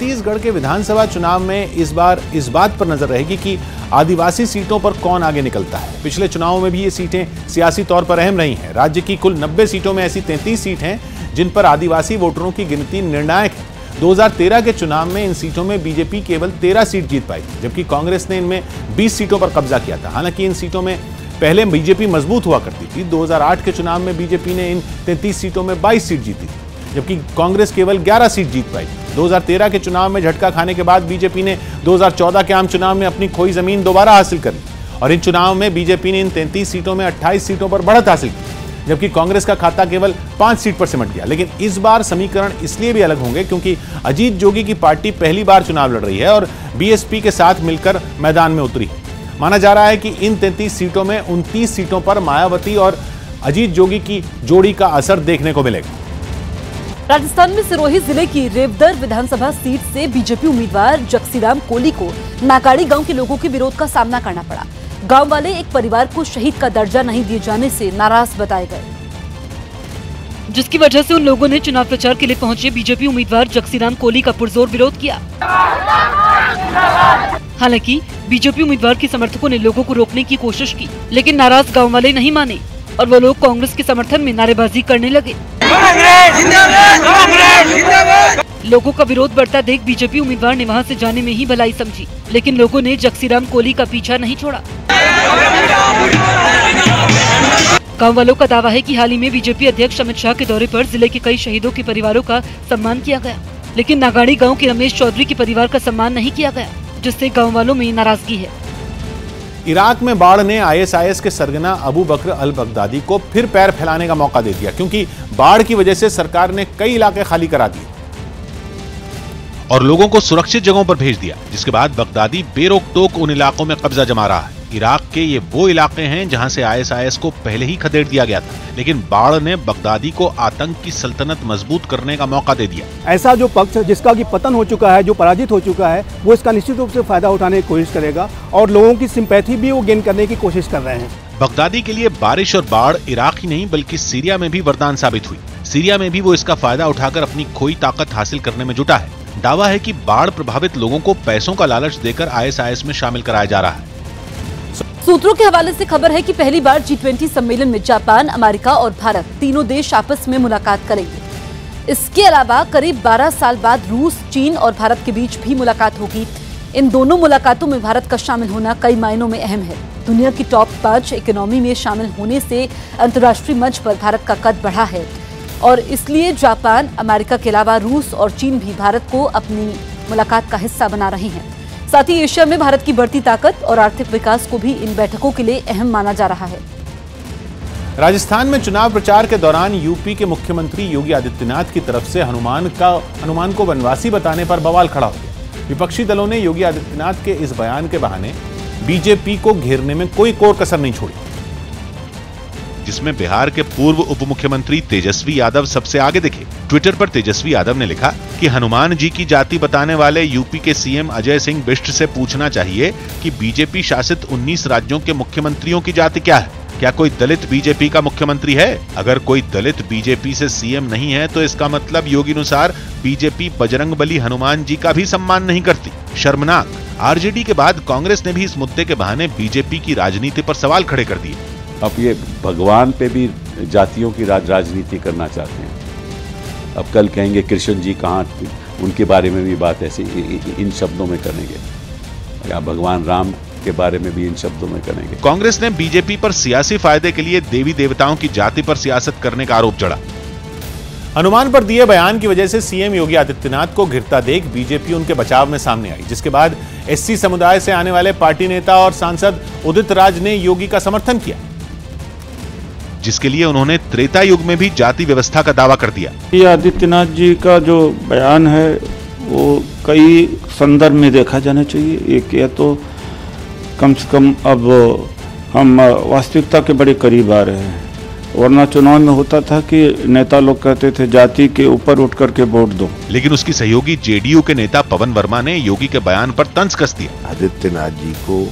छत्तीसगढ़ के विधानसभा चुनाव में इस बार इस बात पर नजर रहेगी कि आदिवासी सीटों पर कौन आगे निकलता है। पिछले चुनावों में भी ये सीटें सियासी तौर पर अहम रही हैं। राज्य की कुल 90 सीटों में ऐसी 33 सीट हैं जिन पर आदिवासी वोटरों की गिनती निर्णायक है। 2013 के चुनाव में इन सीटों में बीजेपी केवल 13 सीट जीत पाई, जबकि कांग्रेस ने इनमें 20 सीटों पर कब्जा किया था। हालांकि इन सीटों में पहले बीजेपी मजबूत हुआ करती थी। 2008 के चुनाव में बीजेपी ने इन 33 सीटों में 22 सीट जीती, जबकि कांग्रेस केवल 11 सीट जीत पाई। 2013 के चुनाव में झटका खाने के बाद बीजेपी ने 2014 के आम चुनाव में अपनी खोई जमीन दोबारा हासिल कर ली और इन चुनाव में बीजेपी ने इन 33 सीटों में 28 सीटों पर बढ़त हासिल की, जबकि कांग्रेस का खाता केवल 5 सीट पर सिमट गया। लेकिन इस बार समीकरण इसलिए भी अलग होंगे क्योंकि अजीत जोगी की पार्टी पहली बार चुनाव लड़ रही है और बीएसपी के साथ मिलकर मैदान में उतरी है। माना जा रहा है कि इन 33 सीटों में 29 सीटों पर मायावती और अजीत जोगी की जोड़ी का असर देखने को मिलेगा। राजस्थान में सिरोही जिले की रेवदर विधानसभा सीट से बीजेपी उम्मीदवार जगसीराम कोली को नागाड़ी गांव के लोगों के विरोध का सामना करना पड़ा। गांव वाले एक परिवार को शहीद का दर्जा नहीं दिए जाने से नाराज बताए गए, जिसकी वजह से उन लोगों ने चुनाव प्रचार के लिए पहुंचे बीजेपी उम्मीदवार जगसीराम कोली का पुरजोर विरोध किया। हालांकि बीजेपी उम्मीदवार के समर्थकों ने लोगों को रोकने की कोशिश की, लेकिन नाराज गाँव वाले नहीं माने और वो लोग कांग्रेस के समर्थन में नारेबाजी करने लगे। लोगों का विरोध बढ़ता देख बीजेपी उम्मीदवार ने वहां से जाने में ही भलाई समझी, लेकिन लोगों ने जगसीराम कोली का पीछा नहीं छोड़ा। गांव वालों का दावा है कि हाल ही में बीजेपी अध्यक्ष अमित शाह के दौरे पर जिले के कई शहीदों के परिवारों का सम्मान किया गया, लेकिन नागाड़ी गांव के रमेश चौधरी के परिवार का सम्मान नहीं किया गया, जिससे गाँव वालों में नाराजगी है। इराक में बाढ़ ने आईएसआईएस के सरगना अबू बकर अल बगदादी को फिर पैर फैलाने का मौका दे दिया, क्योंकि बाढ़ की वजह से सरकार ने कई इलाके खाली करा दिए और लोगों को सुरक्षित जगहों पर भेज दिया, जिसके बाद बगदादी बेरोक-टोक उन इलाकों में कब्जा जमा रहा है। इराक के ये वो इलाके हैं जहां से आईएसआईएस को पहले ही खदेड़ दिया गया था, लेकिन बाढ़ ने बगदादी को आतंक की सल्तनत मजबूत करने का मौका दे दिया। ऐसा जो पक्ष जिसका कि पतन हो चुका है, जो पराजित हो चुका है, वो इसका निश्चित रूप से फायदा उठाने की कोशिश करेगा और लोगों की सिंपैथी भी वो गेन करने की कोशिश कर रहे हैं। बगदादी के लिए बारिश और बाढ़ इराक ही नहीं बल्कि सीरिया में भी वरदान साबित हुई। सीरिया में भी वो इसका फायदा उठाकर अपनी खोई ताकत हासिल करने में जुटा है। दावा है कि बाढ़ प्रभावित लोगों को पैसों का लालच देकर आईएसआईएस में शामिल कराया जा रहा है। सूत्रों के हवाले से खबर है कि पहली बार G20 सम्मेलन में जापान, अमेरिका और भारत तीनों देश आपस में मुलाकात करेंगे। इसके अलावा करीब 12 साल बाद रूस, चीन और भारत के बीच भी मुलाकात होगी। इन दोनों मुलाकातों में भारत का शामिल होना कई मायनों में अहम है। दुनिया की टॉप 5 इकोनॉमी में शामिल होने से अंतर्राष्ट्रीय मंच पर भारत का कद बढ़ा है और इसलिए जापान, अमेरिका के अलावा रूस और चीन भी भारत को अपनी मुलाकात का हिस्सा बना रहे हैं। साथ ही एशिया में भारत की बढ़ती ताकत और आर्थिक विकास को भी इन बैठकों के लिए अहम माना जा रहा है। राजस्थान में चुनाव प्रचार के दौरान यूपी के मुख्यमंत्री योगी आदित्यनाथ की तरफ से हनुमान को वनवासी बताने पर बवाल खड़ा हो गया। विपक्षी दलों ने योगी आदित्यनाथ के इस बयान के बहाने बीजेपी को घेरने में कोई कोर कसर नहीं छोड़ी, जिसमें बिहार के पूर्व उप मुख्यमंत्री तेजस्वी यादव सबसे आगे दिखे। ट्विटर पर तेजस्वी यादव ने लिखा कि हनुमान जी की जाति बताने वाले यूपी के सीएम अजय सिंह बिष्ट से पूछना चाहिए कि बीजेपी शासित 19 राज्यों के मुख्यमंत्रियों की जाति क्या है। क्या कोई दलित बीजेपी का मुख्यमंत्री है? अगर कोई दलित बीजेपी से सीएम नहीं है तो इसका मतलब योगी अनुसार बीजेपी बजरंगबली हनुमान जी का भी सम्मान नहीं करती। शर्मनाक। आरजेडी के बाद कांग्रेस ने भी इस मुद्दे के बहाने बीजेपी की राजनीति पर सवाल खड़े कर दिए। अब ये भगवान पे भी जातियों की राजनीति करना चाहते हैं। अब कल कहेंगे कृष्ण जी कहाँ, उनके बारे में भी बात ऐसे इन शब्दों में करेंगे, या भगवान राम के बारे में भी इन शब्दों में करेंगे। कांग्रेस ने बीजेपी पर सियासी फायदे के लिए देवी देवताओं की जाति पर सियासत करने का आरोप जड़ा। हनुमान पर दिए बयान की वजह से सीएम योगी आदित्यनाथ को घिरता देख बीजेपी उनके बचाव में सामने आई, जिसके बाद एससी समुदाय से आने वाले पार्टी नेता और सांसद उदित राज ने योगी का समर्थन किया, जिसके लिए उन्होंने त्रेता युग में भी जाति व्यवस्था का दावा कर दिया। ये आदित्यनाथ जी का जो बयान है वो कई संदर्भ में देखा जाना चाहिए। एक या तो कम से कम अब हम वास्तविकता के बड़े करीब आ रहे हैं, वरना चुनाव में होता था कि नेता लोग कहते थे जाति के ऊपर उठ करके वोट दो, लेकिन उसकी सहयोगी जेडीयू के नेता पवन वर्मा ने योगी के बयान पर तंज कस दिया। आदित्यनाथ जी को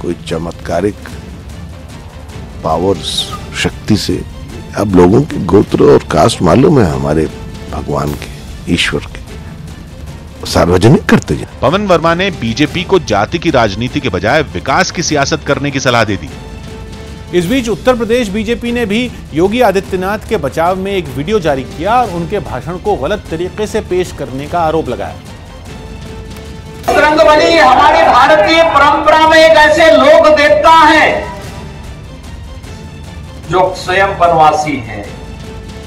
कोई चमत्कारिक पावर शक्ति से अब लोगों के गोत्र और कास्ट मालूम है हमारे भगवान के, ईश्वर के, सार्वजनिक करते जाए। पवन वर्मा ने बीजेपी को जाति की राजनीति के बजाय विकास की सियासत करने की सलाह दे दी। इस बीच उत्तर प्रदेश बीजेपी ने भी योगी आदित्यनाथ के बचाव में एक वीडियो जारी किया और उनके भाषण को गलत तरीके से पेश करने का आरोप लगाया। बजरंगबली हमारी भारतीय परंपरा में एक ऐसे लोक देवता है जो स्वयं वनवासी हैं,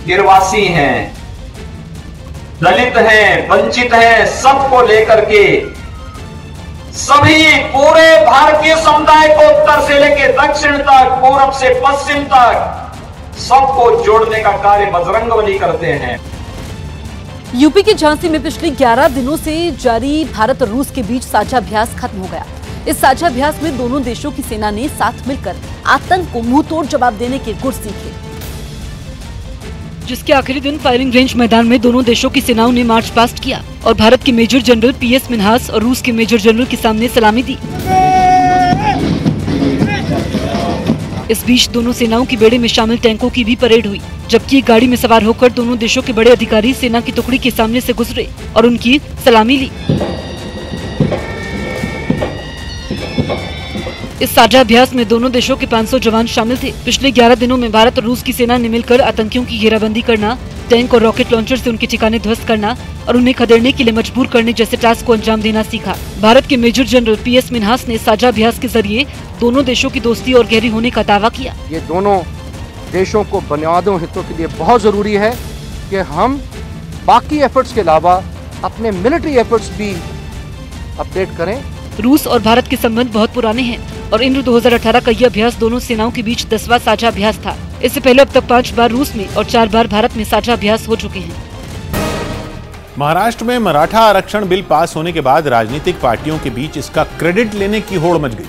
गिरवासी हैं, दलित हैं, वंचित हैं, सबको लेकर के सभी पूरे भारतीय समुदाय को उत्तर से लेकर दक्षिण तक, पूरब से पश्चिम तक सबको जोड़ने का कार्य बजरंगबली करते हैं। यूपी के झांसी में पिछले 11 दिनों से जारी भारत और रूस के बीच साझा अभ्यास खत्म हो गया। इस साझा अभ्यास में दोनों देशों की सेना ने साथ मिलकर आतंक को मुंहतोड़ जवाब देने के गुर सीखे, जिसके आखिरी दिन फायरिंग रेंज मैदान में दोनों देशों की सेनाओं ने मार्च पास्ट किया और भारत के मेजर जनरल PS मिन्हास और रूस के मेजर जनरल के सामने सलामी दी। इस बीच दोनों सेनाओं की बेड़े में शामिल टैंकों की भी परेड हुई, जबकि एक गाड़ी में सवार होकर दोनों देशों के बड़े अधिकारी सेना की टुकड़ी के सामने से गुजरे और उनकी सलामी ली। इस साझा अभ्यास में दोनों देशों के 500 जवान शामिल थे। पिछले 11 दिनों में भारत और रूस की सेना ने मिलकर आतंकियों की घेराबंदी करना, टैंक और रॉकेट लॉन्चर से उनके ठिकाने ध्वस्त करना और उन्हें खदेड़ने के लिए मजबूर करने जैसे टास्क को अंजाम देना सीखा। भारत के मेजर जनरल PS मिन्हास ने साझा अभ्यास के जरिए दोनों देशों की दोस्ती और गहरी होने का दावा किया। ये दोनों देशों को बुनियादी हितों के लिए बहुत जरूरी है कि हम बाकी एफर्ट्स के अलावा अपने मिलिट्री एफर्ट्स भी अपडेट करें। रूस और भारत के संबंध बहुत पुराने हैं और इंद्र 2018 का यह अभ्यास दोनों सेनाओं के बीच 10वां साझा अभ्यास था। इससे पहले अब तक 5 बार रूस में और 4 बार भारत में साझा अभ्यास हो चुके हैं। महाराष्ट्र में मराठा आरक्षण बिल पास होने के बाद राजनीतिक पार्टियों के बीच इसका क्रेडिट लेने की होड़ मच गई।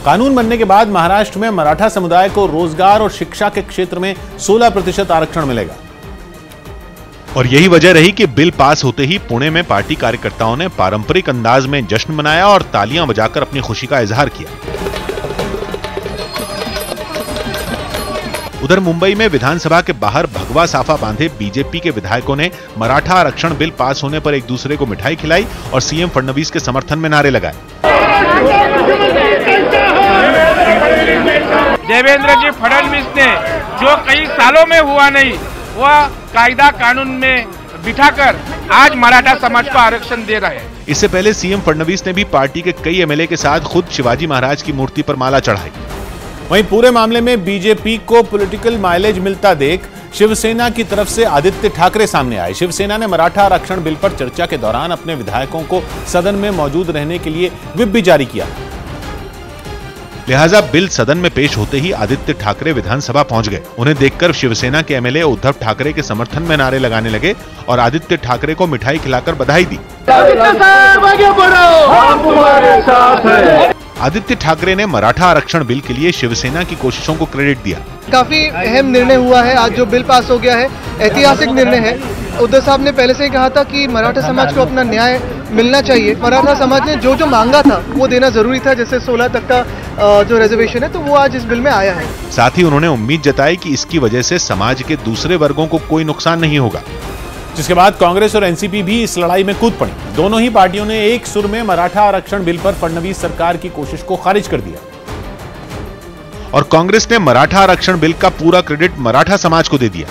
कानून बनने के बाद महाराष्ट्र में मराठा समुदाय को रोजगार और शिक्षा के क्षेत्र में 16% आरक्षण मिलेगा। और यही वजह रही कि बिल पास होते ही पुणे में पार्टी कार्यकर्ताओं ने पारंपरिक अंदाज में जश्न मनाया और तालियां बजाकर अपनी खुशी का इजहार किया। उधर मुंबई में विधानसभा के बाहर भगवा साफा बांधे बीजेपी के विधायकों ने मराठा आरक्षण बिल पास होने पर एक दूसरे को मिठाई खिलाई और सीएम फडणवीस के समर्थन में नारे लगाए। देवेंद्र जी फडणवीस ने जो कई सालों में हुआ नहीं, वह कायदा कानून में बिठाकर आज मराठा समाज को आरक्षण दे रहे हैं। इससे पहले सीएम फडणवीस ने भी पार्टी के कई एमएलए के साथ खुद शिवाजी महाराज की मूर्ति पर माला चढ़ाई। वहीं पूरे मामले में बीजेपी को पॉलिटिकल माइलेज मिलता देख शिवसेना की तरफ से आदित्य ठाकरे सामने आए। शिवसेना ने मराठा आरक्षण बिल पर चर्चा के दौरान अपने विधायकों को सदन में मौजूद रहने के लिए व्हिप भी जारी किया। लिहाजा बिल सदन में पेश होते ही आदित्य ठाकरे विधानसभा पहुंच गए। उन्हें देखकर शिवसेना के एमएलए उद्धव ठाकरे के समर्थन में नारे लगाने लगे और आदित्य ठाकरे को मिठाई खिलाकर बधाई दी। आदित्य ठाकरे ने मराठा आरक्षण बिल के लिए शिवसेना की कोशिशों को क्रेडिट दिया। काफी अहम निर्णय हुआ है, आज जो बिल पास हो गया है ऐतिहासिक निर्णय है। उद्धव साहब ने पहले से ही कहा था कि मराठा समाज को अपना न्याय मिलना चाहिए। मराठा समाज ने जो मांगा था वो देना जरूरी था, जैसे 16 तक का जो रिजर्वेशन है, तो वो आज इस बिल में आया है। साथ ही उन्होंने उम्मीद जताई कि इसकी वजह से समाज के दूसरे वर्गों को कोई नुकसान नहीं होगा। जिसके बाद कांग्रेस और एनसीपी भी इस लड़ाई में कूद पड़ी। दोनों ही पार्टियों ने एक सुर में मराठा आरक्षण बिल पर फडणवीस सरकार की कोशिश को खारिज कर दिया और कांग्रेस ने मराठा आरक्षण बिल का पूरा क्रेडिट मराठा समाज को दे दिया।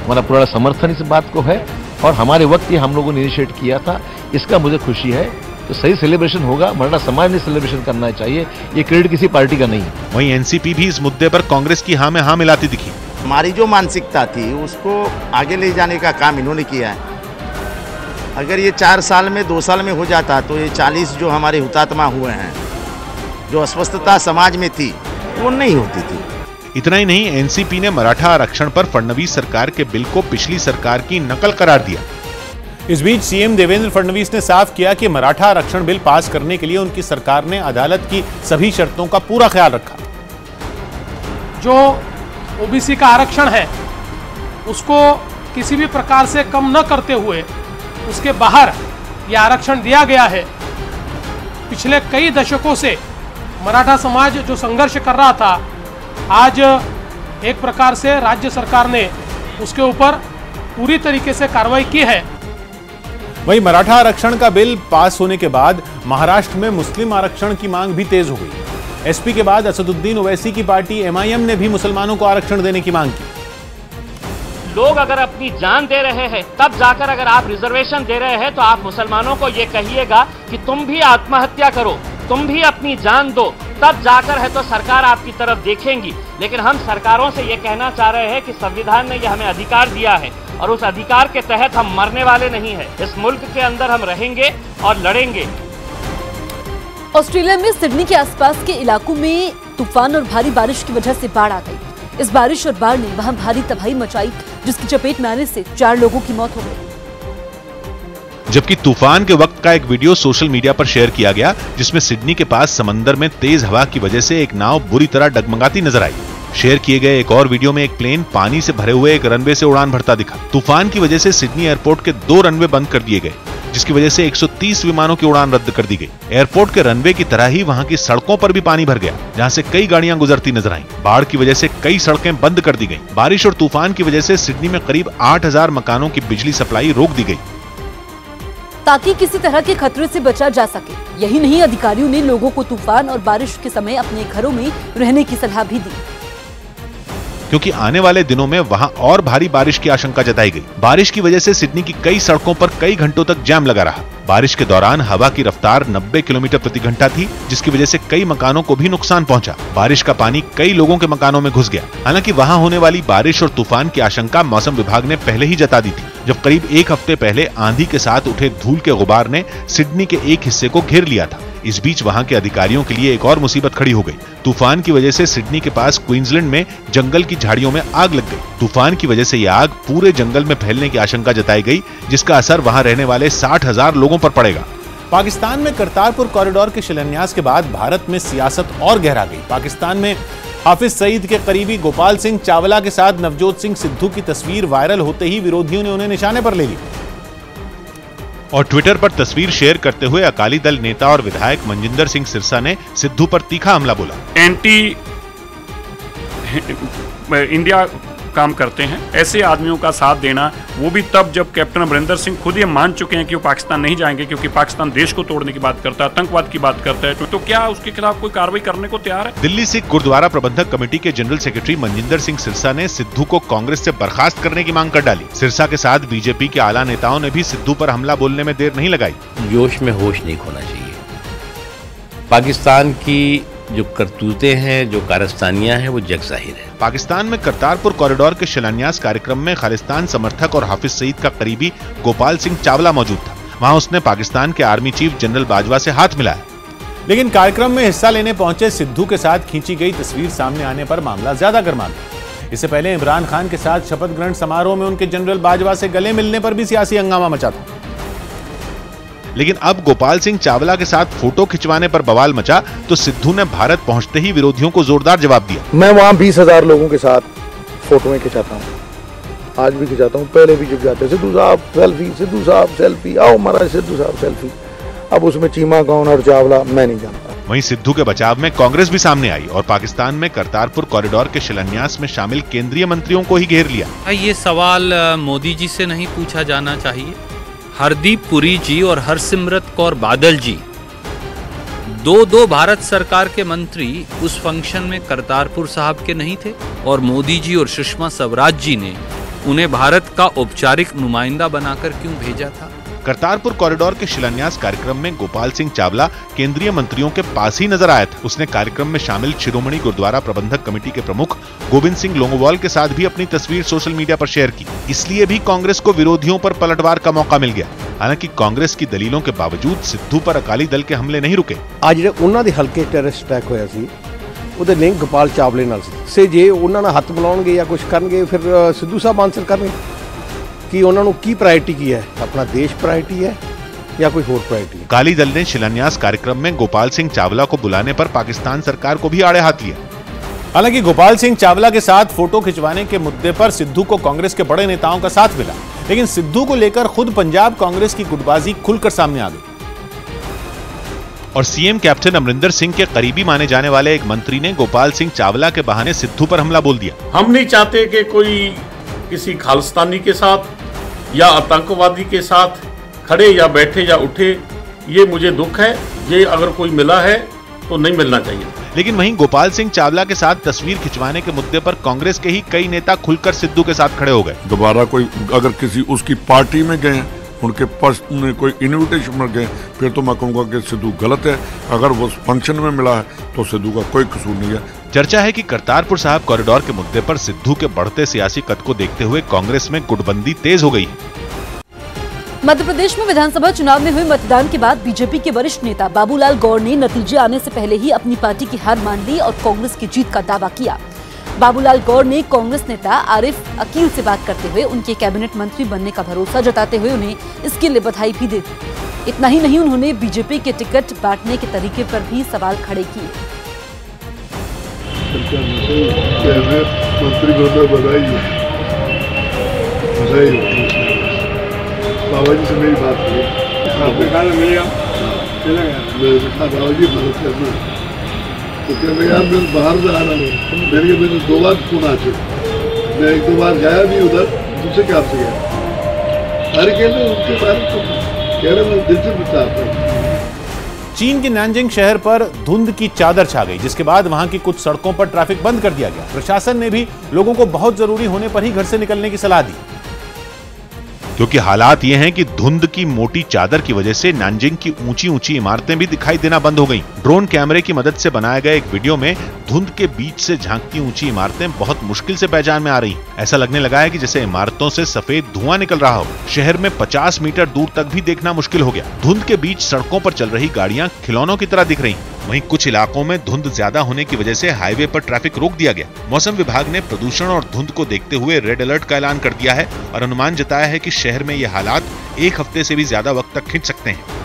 हमारा पूरा समर्थन इस बात को है और हमारे वक्त ही हम लोगों ने इनिशिएट किया था, इसका मुझे खुशी है। तो सही सेलिब्रेशन होगा, मराठा समाज ने सेलिब्रेशन करना चाहिए, ये क्रेडिट किसी पार्टी का नहीं है। वहीं एनसीपी भी इस मुद्दे पर कांग्रेस की हाँ में हाँ मिलाती दिखी। हमारी जो मानसिकता थी उसको आगे ले जाने का काम इन्होंने किया है। अगर ये 4 साल में 2 साल में हो जाता तो ये 40 जो हमारे हुतात्मा हुए हैं, जो अस्वस्थता समाज में थी, वो नहीं होती थी। इतना ही नहीं, एनसीपी ने मराठा आरक्षण पर फडणवीस सरकार के बिल को पिछली सरकार की नकल करार दिया। इस बीच सीएम देवेंद्र फडणवीस ने साफ किया कि मराठा आरक्षण बिल पास करने के लिए उनकी सरकार ने अदालत की सभी शर्तों का पूरा ख्याल रखा। जो ओबीसी का आरक्षण है उसको किसी भी प्रकार से कम न करते हुए उसके बाहर यह आरक्षण दिया गया है। पिछले कई दशकों से मराठा समाज जो संघर्ष कर रहा था, आज एक प्रकार से राज्य सरकार ने उसके ऊपर पूरी तरीके से कार्रवाई की है। वहीं मराठा आरक्षण का बिल पास होने के बाद महाराष्ट्र में मुस्लिम आरक्षण की मांग भी तेज हो गई। एसपी के बाद असदुद्दीन ओवैसी की पार्टी एमआईएम ने भी मुसलमानों को आरक्षण देने की मांग की। लोग अगर अपनी जान दे रहे हैं तब जाकर अगर आप रिजर्वेशन दे रहे हैं तो आप मुसलमानों को ये कहिएगा कि तुम भी आत्महत्या करो, तुम भी अपनी जान दो, तब जाकर है तो सरकार आपकी तरफ देखेंगी। लेकिन हम सरकारों से ये कहना चाह रहे हैं कि संविधान ने ये हमें अधिकार दिया है और उस अधिकार के तहत हम मरने वाले नहीं हैं। इस मुल्क के अंदर हम रहेंगे और लड़ेंगे। ऑस्ट्रेलिया में सिडनी के आसपास के इलाकों में तूफान और भारी बारिश की वजह से बाढ़ आ गई। इस बारिश और बाढ़ ने वहां भारी तबाही मचाई, जिसकी चपेट में आने से 4 लोगों की मौत हो गई। जबकि तूफान के वक्त का एक वीडियो सोशल मीडिया पर शेयर किया गया, जिसमें सिडनी के पास समंदर में तेज हवा की वजह से एक नाव बुरी तरह डगमगाती नजर आई। शेयर किए गए एक और वीडियो में एक प्लेन पानी से भरे हुए एक रनवे से उड़ान भरता दिखा। तूफान की वजह से सिडनी एयरपोर्ट के 2 रनवे बंद कर दिए गए, जिसकी वजह से 130 विमानों की उड़ान रद्द कर दी गई। एयरपोर्ट के रनवे की तरह ही वहां की सड़कों पर भी पानी भर गया, जहां से कई गाड़ियां गुजरती नजर आईं। बाढ़ की वजह से कई सड़कें बंद कर दी गईं। बारिश और तूफान की वजह से सिडनी में करीब 8000 मकानों की बिजली सप्लाई रोक दी गई, ताकि किसी तरह के खतरे से बचा जा सके। यही नहीं, अधिकारियों ने लोगों को तूफान और बारिश के समय अपने घरों में रहने की सलाह भी दी, क्योंकि आने वाले दिनों में वहां और भारी बारिश की आशंका जताई गई। बारिश की वजह से सिडनी की कई सड़कों पर कई घंटों तक जाम लगा रहा। बारिश के दौरान हवा की रफ्तार 90 किलोमीटर प्रति घंटा थी, जिसकी वजह से कई मकानों को भी नुकसान पहुंचा। बारिश का पानी कई लोगों के मकानों में घुस गया। हालांकि वहां होने वाली बारिश और तूफान की आशंका मौसम विभाग ने पहले ही जता दी थी, जब करीब 1 हफ्ते पहले आंधी के साथ उठे धूल के गुबार ने सिडनी के एक हिस्से को घेर लिया था। इस बीच वहां के अधिकारियों के लिए एक और मुसीबत खड़ी हो गई। तूफान की वजह से सिडनी के पास क्वींसलैंड में जंगल की झाड़ियों में आग लग गई। तूफान की वजह से यह आग पूरे जंगल में फैलने की आशंका जताई गई, जिसका असर वहां रहने वाले 60,000 लोगों पर पड़ेगा। पाकिस्तान में करतारपुर कॉरिडोर के शिलान्यास के बाद भारत में सियासत और गहरा गई। पाकिस्तान में हाफिज सईद के करीबी गोपाल सिंह चावला के साथ नवजोत सिंह सिद्धू की तस्वीर वायरल होते ही विरोधियों ने उन्हें निशाने पर ले लिया और ट्विटर पर तस्वीर शेयर करते हुए अकाली दल नेता और विधायक मनजिंदर सिंह सिरसा ने सिद्धू पर तीखा हमला बोला। एंटी इंडिया काम करते हैं, ऐसे आदमियों का साथ देना, वो भी तब जब कैप्टन अमरिंदर सिंह खुद ये मान चुके हैं कि वो पाकिस्तान नहीं जाएंगे, क्योंकि पाकिस्तान देश को तोड़ने की बात करता है, आतंकवाद की बात करता है, तो क्या उसके खिलाफ कोई कार्रवाई करने को तैयार है? दिल्ली सिख गुरुद्वारा प्रबंधक कमेटी के जनरल सेक्रेटरी मनजिंदर सिंह सिरसा ने सिद्धू को कांग्रेस से बर्खास्त करने की मांग कर डाली। सिरसा के साथ बीजेपी के आला नेताओं ने भी सिद्धू पर हमला बोलने में देर नहीं लगाई। जोश में होश नहीं खोना चाहिए। पाकिस्तान की जो करतूतें हैं, जो कारस्तानियां हैं, वो जग जाहिर है। पाकिस्तान में करतारपुर कॉरिडोर के शिलान्यास कार्यक्रम में खालिस्तान समर्थक और हाफिज सईद का करीबी गोपाल सिंह चावला मौजूद था। वहां उसने पाकिस्तान के आर्मी चीफ जनरल बाजवा से हाथ मिलाया। लेकिन कार्यक्रम में हिस्सा लेने पहुंचे सिद्धू के साथ खींची गई तस्वीर सामने आने पर मामला ज्यादा गर्मा गया। इससे पहले इमरान खान के साथ शपथ ग्रहण समारोह में उनके जनरल बाजवा से गले मिलने पर भी सियासी हंगामा मचा था। लेकिन अब गोपाल सिंह चावला के साथ फोटो खिंचवाने पर बवाल मचा तो सिद्धू ने भारत पहुंचते ही विरोधियों को जोरदार जवाब दिया। मैं वहां 20,000 लोगों के साथ फोटोएं खिंचाता हूँ, आज भी खिंचाता हूँ, पहले भी जब जाते सिद्धू साहब सेल्फी, सिद्धू साहब सेल्फी, आओ महाराज सिद्धू साहब सेल्फी। अब उसमें चीमा कौन और चावला मैं नहीं जानता। वहीं सिद्धू के बचाव में कांग्रेस भी सामने आई और पाकिस्तान में करतारपुर कॉरिडोर के शिलान्यास में शामिल केंद्रीय मंत्रियों को ही घेर लिया। ये सवाल मोदी जी से नहीं पूछा जाना चाहिए। हरदीप पुरी जी और हरसिमरत कौर बादल जी दो भारत सरकार के मंत्री उस फंक्शन में करतारपुर साहब के नहीं थे और मोदी जी और सुषमा स्वराज जी ने उन्हें भारत का औपचारिक नुमाइंदा बनाकर क्यों भेजा था? करतारपुर कॉरिडोर के शिलान्यास कार्यक्रम में गोपाल सिंह चावला केंद्रीय मंत्रियों के पास ही नजर आया था। उसने कार्यक्रम में शामिल शिरोमणि गुरुद्वारा प्रबंधक कमेटी के प्रमुख गोविंद सिंह लोंगोवाल के साथ भी अपनी तस्वीर सोशल मीडिया पर शेयर की। इसलिए भी कांग्रेस को विरोधियों पर पलटवार का मौका मिल गया। हालांकि कांग्रेस की दलीलों के बावजूद सिद्धू पर अकाली दल के हमले नहीं रुके। आज ਜਿਹੜੇ ਉਹਨਾਂ ਦੇ ਹਲਕੇ ਟੈਰਰਿਸਟ ਅਟੈਕ ਹੋਇਆ ਸੀ ਉਹਦੇ ਲਿੰਕ ਗੋਪਾਲ ਚਾਵਲੇ ਨਾਲ ਸੀ। ਜੇ ਉਹਨਾਂ ਨਾਲ ਹੱਥ ਮਿਲਾਉਣਗੇ ਜਾਂ ਕੁਝ ਕਰਨਗੇ ਫਿਰ ਸਿੱਧੂ ਸਾਹਿਬ ਆਨਸਰ ਕਰਨਗੇ कि उन्होंने की प्रायोरिटी की है, अपना देश प्रायोरिटी है या कोई और प्रायोरिटी है। अकाली दल ने शिलान्यास कार्यक्रम में गोपाल सिंह चावला को बुलाने पर पाकिस्तान सरकार को भी आड़े हाथ लिया। हालांकि गोपाल सिंह चावला के साथ फोटो खिंचवाने के मुद्दे पर सिद्धू को कांग्रेस के बड़े नेताओं का साथ मिला, लेकिन सिद्धू को लेकर खुद पंजाब कांग्रेस की गुटबाजी खुलकर सामने आ गई। और सीएम कैप्टन अमरिंदर सिंह के करीबी माने जाने वाले एक मंत्री ने गोपाल सिंह चावला के बहाने सिद्धू पर हमला बोल दिया। हम नहीं चाहते कि कोई किसी खालिस्तानी के साथ या आतंकवादी के साथ खड़े या बैठे या उठे, ये मुझे दुख है। ये अगर कोई मिला है तो नहीं मिलना चाहिए। लेकिन वहीं गोपाल सिंह चावला के साथ तस्वीर खिंचवाने के मुद्दे पर कांग्रेस के ही कई नेता खुलकर सिद्धू के साथ खड़े हो गए। दोबारा कोई अगर किसी उसकी पार्टी में गए, उनके पास कोई इन्विटेशन में गए, फिर तो मैं कहूँगा कि सिद्धू गलत है। अगर वो फंक्शन में मिला है तो सिद्धू का कोई कसूर नहीं है। चर्चा है कि करतारपुर साहिब कॉरिडोर के मुद्दे पर सिद्धू के बढ़ते सियासी कद को देखते हुए कांग्रेस में गुटबंदी तेज हो गई। मध्य प्रदेश में विधानसभा चुनाव में हुए मतदान के बाद बीजेपी के वरिष्ठ नेता बाबूलाल गौर ने नतीजे आने से पहले ही अपनी पार्टी की हार मान ली और कांग्रेस की जीत का दावा किया। बाबूलाल गौर ने कांग्रेस नेता आरिफ अकील से बात करते हुए उनके कैबिनेट मंत्री बनने का भरोसा जताते हुए उन्हें इसके लिए बधाई भी दी। इतना ही नहीं, उन्होंने बीजेपी के टिकट बांटने के तरीके पर भी सवाल खड़े किए। बाबा जी से मेरी बात हुई, आपने कहा मिलेगा, बाबा जी मदद करना। तो कह रहे यार मैं बाहर से आ रहा हूँ, मैंने 2 बार फोन आ चुका, मैं 1-2 बार गया भी उधर, दूसरे काम से गया। अरे कह रहे उनके बारे तो कह रहे मैं दिल से बताता हूँ। चीन के नानजिंग शहर पर धुंध की चादर छा गई, जिसके बाद वहां की कुछ सड़कों पर ट्रैफिक बंद कर दिया गया। प्रशासन ने भी लोगों को बहुत जरूरी होने पर ही घर से निकलने की सलाह दी, क्योंकि हालात ये हैं कि धुंध की मोटी चादर की वजह से नानजिंग की ऊंची ऊंची इमारतें भी दिखाई देना बंद हो गईं। ड्रोन कैमरे की मदद से बनाए गए एक वीडियो में धुंध के बीच से झांकती ऊंची इमारतें बहुत मुश्किल से पहचान में आ रही। ऐसा लगने लगा है कि जैसे इमारतों से सफेद धुआं निकल रहा हो। शहर में 50 मीटर दूर तक भी देखना मुश्किल हो गया। धुंध के बीच सड़कों पर चल रही गाड़ियां खिलौनों की तरह दिख रही। वहीं कुछ इलाकों में धुंध ज्यादा होने की वजह से हाईवे पर ट्रैफिक रोक दिया गया। मौसम विभाग ने प्रदूषण और धुंध को देखते हुए रेड अलर्ट का ऐलान कर दिया है और अनुमान जताया है कि शहर में ये हालात 1 हफ्ते से भी ज्यादा वक्त तक खिंच सकते हैं।